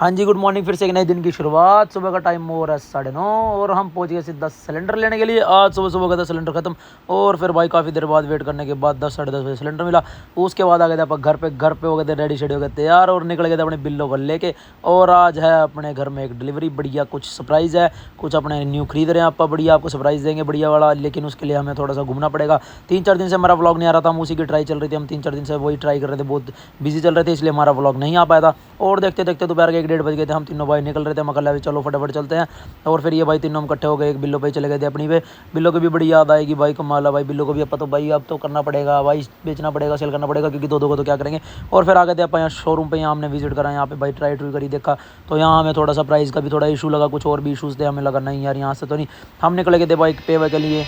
हाँ जी, good morning. फिर से एक नए दिन की शुरुआत। सुबह का टाइम हो रहा है 9:30 और हम पहुंच गए सीधा सिलेंडर लेने के लिए। आज सुबह सुबह का था सिलेंडर खत्म और फिर भाई काफ़ी देर बाद वेट करने के बाद 10 साढ़े 10 बजे सिलेंडर मिला। उसके बाद आ गए थे अपन घर पे हो गए थे रेडी शेडी हो गए तैयार और निकल गए थे अपने बिल्लो को लेके। और आज है अपने घर में एक डिलीवरी बढ़िया, कुछ सरप्राइज़ है, कुछ अपने न्यू खरीद रहे हैं आप बढ़िया, आपको सरप्राइज़ देंगे बढ़िया वाला। लेकिन उसके लिए हमें थोड़ा सा घूमना पड़ेगा। 3-4 दिन से हमारा व्लॉग नहीं आ रहा था, हम उसी की ट्राई चल रही थी। हम 3-4 दिन से वही ट्राई कर रहे थे, बहुत बिजी चल रहे थे, इसलिए हमारा व्लॉग नहीं आ पाया था। और देखते देखते दोपहर के 1-1:30 बज गए थे। हम तीनों भाई निकल रहे थे, मैं कहा चलो फटाफट चलते हैं। और फिर ये भाई तीनों हम इकट्ठे हो गए, एक बिल्लो पे चले गए थे अपनी पे। बिल्लो की भी बड़ी याद आएगी भाई, कमाल है भाई। बिल्लो को भी अपन तो भाई अब तो करना पड़ेगा भाई, बेचना पड़ेगा, सेल करना पड़ेगा, क्योंकि दो को तो क्या करेंगे। और फिर आ गए थे अपन यहाँ शोरूम पे, यहाँ हमने विजिट करा, यहाँ पे भाई ट्राई करी, देखा तो यहाँ हमें थोड़ा सा प्राइस का भी थोड़ा इशू लगा, कुछ और भी इशूज़ थे। हमें लगा नहीं यार यहाँ से तो नहीं। हम निकल गए थे बाइक पे के लिए।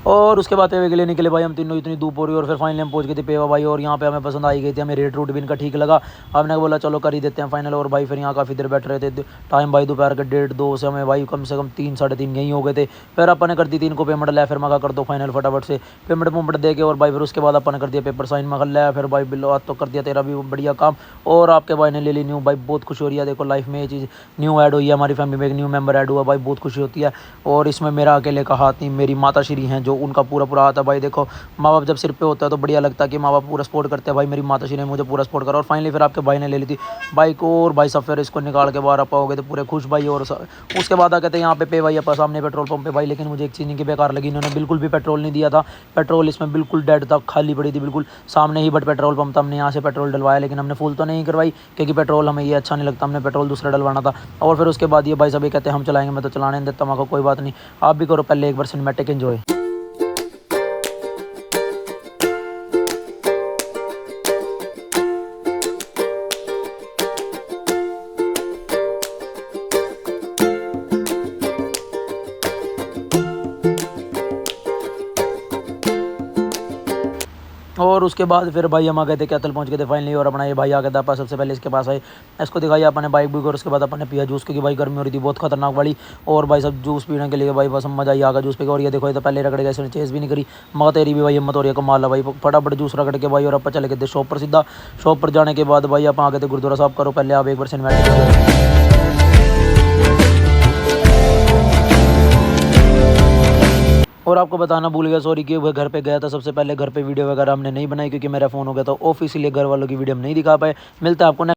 और उसके बाद पेवे के लिए निकले भाई हम तीनों, इतनी धूप हो रही। और फिर फाइनली हम पहुंच गए थे पेवा भाई। और यहाँ पे हमें पसंद आई गई थी, हमें रेट रूट भी इनका ठीक लगा। हमने बोला चलो कर ही देते हैं फाइनल। और भाई फिर यहाँ काफ़ी देर बैठ रहे थे। टाइम भाई दोपहर के 1:30-2 से हमें भाई कम से कम 3-3:30 यहीं हो गए थे। फिर अपन ने कर दी 3 को पेमेंट लिया। फिर मगा कर दो फाइनल फटाफट से पेमेंट वूमेंट दे के। और भाई फिर उसके बाद अपन ने कर दिया पेपर साइन मगा लिया। फिर भाई बिल्लो आज तो कर दिया तेरा भी बढ़िया काम। और आपके भाई ने ले ली न्यू बाइक, बहुत खुशी हो रही है। देखो लाइफ में ये चीज़ न्यू ऐड हुई है, हमारी फैमिली में एक न्यू मेंबर ऐड हुआ भाई, बहुत खुशी होती है। और इसमें मेरा अकेले का हाथ नहीं, मेरी माता श्री हैं जो उनका पूरा हाथ है भाई। देखो माँ बाप जब सिर पे होता है तो बढ़िया लगता है कि माँ बाप पूरा सपोर्ट करते हैं भाई। मेरी माता श्री ने मुझे पूरा सपोर्ट करा। और फाइनली फिर आपके भाई ने ले ली थी बाइक। और भाई सब फिर इसको निकाल के बाहर आपा हो गए थे पूरे खुश भाई। और उसके बाद आ कहते हैं यहाँ पे भाई अपा सामने पेट्रोल पंप पे भाई। लेकिन मुझे एक चीज़ की बेकार लगी, इन्होंने बिल्कुल भी पेट्रोल नहीं दिया था। पेट्रोल इसमें बिल्कुल डेड था, खाली पड़ी थी बिल्कुल सामने ही। बट पेट्रोल पंप था, हमने यहाँ से पेट्रोल डलवाया, लेकिन हमने फुल तो नहीं करवाई क्योंकि पेट्रोल हमें ये अच्छा नहीं लगता, हमने पेट्रोल दूसरा डलवाना था। और फिर उसके बाद ये भाई सभी कहते हैं हम चलाएंगे, मैं तो चलाने नहीं देता, मैं कोई बात नहीं, आप भी करो पहले एक बार सिनेमैटिक एंजॉय। और उसके बाद फिर भाई हम आ गए थे कैथल, पहुंच गए थे फाइनली। और अपना ये भाई आ गया था सबसे पहले इसके पास आए, इसको दिखाई अपने बाइक बुक। और उसके बाद अपने पिया जूस, क्योंकि भाई गर्मी हो रही थी बहुत खतरनाक वाली। और भाई सब जूस पीने के लिए भाई बस मजा ही आ गया जूस पे। और ये देखो ये तो पहले रगड़ गया, इसने चेस भी नहीं करी। मगर तेरी भी भाई हिम्मत हो रही है, कमाल है भाई। फटाफट जूस रगड़ के भाई और अपन चले गए थे शॉप पर सीधा। शॉप पर जाने के बाद भाई अपन आ गए थे गुरुद्वारा साहब। करो पहले आप एक बार सिनेमैटिक। और आपको बताना भूल गया, सॉरी, कि वह घर पे गया था सबसे पहले। घर पे वीडियो वगैरह हमने नहीं बनाई क्योंकि मेरा फ़ोन हो गया था ऑफ, इसीलिए घर वालों की वीडियो हम नहीं दिखा पाए। मिलता है आपको